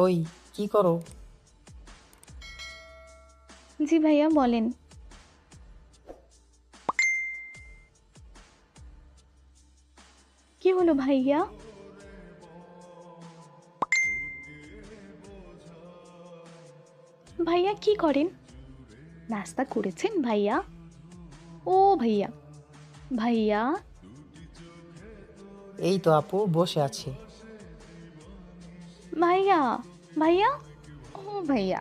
ওই, কি করো? জি ভাইয়া বলেন। কি হলো ভাইয়া? ভাইয়া কি করেন? নাস্তা করেছেন ভাইয়া? ও ভাইয়া, ভাইয়া, এই তো আপু, বসে আছি। ভাইয়া, ভাইয়া, ও ভাইয়া।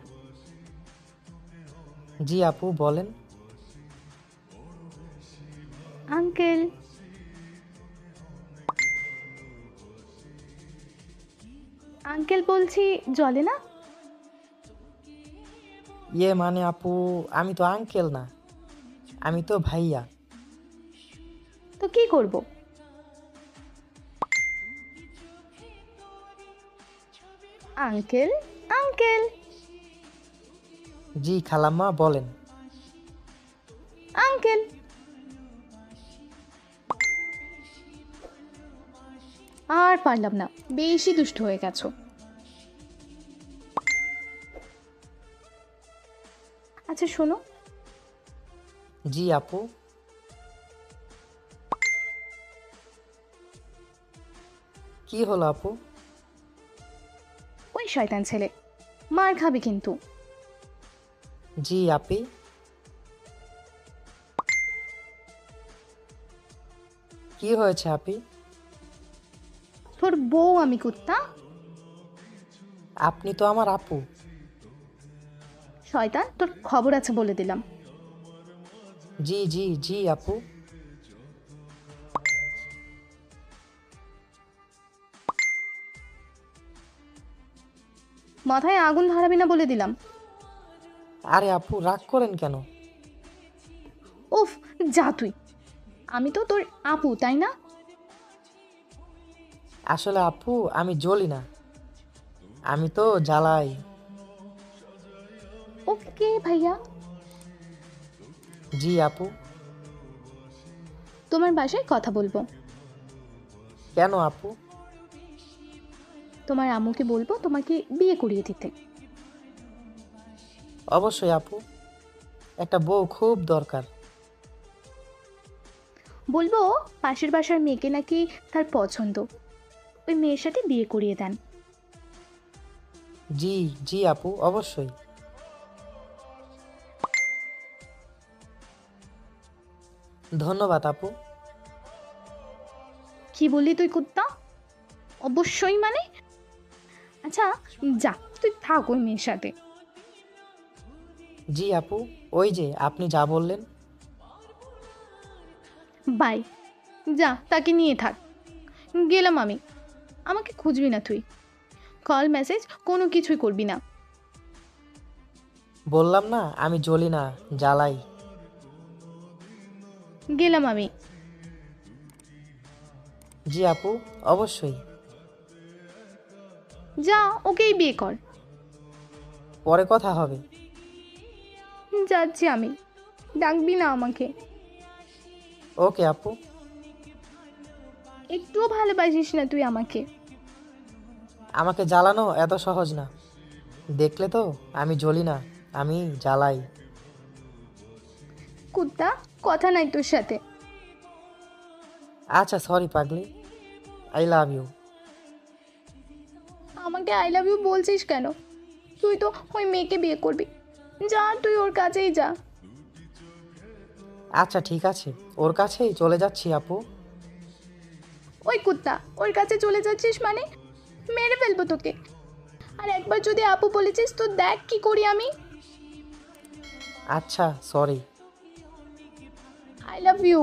জি আপু, বলেন। আঙ্কেল, আঙ্কেল বলছি, জলে না? মানে আপু, আমি তো আঙ্কেল না, আমি তো ভাইয়া। তো কি করব? আঙ্কেল, আঙ্কেল, জি খালাম্মা, বলেন। আঙ্কেল। আর পারলাম না, বেশি দুষ্ট হয়ে গেছো। আচ্ছা শোনো, জি আপু। কি হলো আপু? ওই শয়তান ছেলে মার খাবে কিন্তু। জি আপি। কি হয়েছে আপি? তোর বউ আমি কুত্তা। আপনি তো আমার আপু। শয়তান, তোর খবর আছে বলে দিলাম। জি জি জি আপু। মাথায় আগুন ধরাবি না বলে দিলাম। আরে আপু, রাগ করেন কেন? উফ, যা তুই। আমি তো তোর আপু, তাই না? আসলে আপু, আমি জ্বলি না, আমি তো জ্বালাই। ওকে ভাইয়া। জি আপু। তোমার বাসায় কথা বলবো। কেন আপু? তোমার আম্মুকে বলবো তোমাকে বিয়ে করিয়ে দিতে। অবশ্যই আপু, একটা বউ খুব দরকার। বলবো পাশের বাসার মেয়েকে নাকি তার পছন্দ, ওই মেয়ের সাথে বিয়ে করিয়ে দেন। জি জি আপু, অবশ্যই। ধন্যবাদ আপু। কি বললি তুই কুত্তা? অবশ্যই মানে? আচ্ছা, যা তুই থাক ওই মেয়ের সাথে। জি আপু, ওই যে আপনি যা বললেন। বাই। যা তাকে নিয়ে থাক। গেলাম আমি। আমাকে খুঁজবি না তুই। কল মেসেজ কোনো কিছুই করবি না। বললাম না, আমি জ্বলি না, জ্বালাই। গেলাম আমি। জি আপু, অবশ্যই। যা, ওকেই বিয়ে কর। পরে কথা হবে। যাচ্ছি আমি। ডাকবি না আমাকে। ওকে আপু। একটুও ভালোবাসিস না তুই আমাকে। আমাকে জ্বালানো এত সহজ না। দেখলে তো, আমি জ্বলি না, আমি জ্বালাই। কুত্তা, কথা নাই তোর সাথে। আচ্ছা, সরি পাগলি, আই লাভ ইউ। আমাকে আই লাভ ইউ বলছিস কেন? তুই তো ওই মেয়েকে বিয়ে করবি। যা তুই ওর কাছেই যা। আচ্ছা ঠিক আছে, ওর কাছেই চলে যাচ্ছি আপু। ওই কুত্তা, ওর কাছে চলে যাচ্ছিস মানে? মেরে ফেলবো তোকে। আর একবার যদি আপু বলেছিস তো দেখ কি করি আমি। আচ্ছা, সরি। I love you.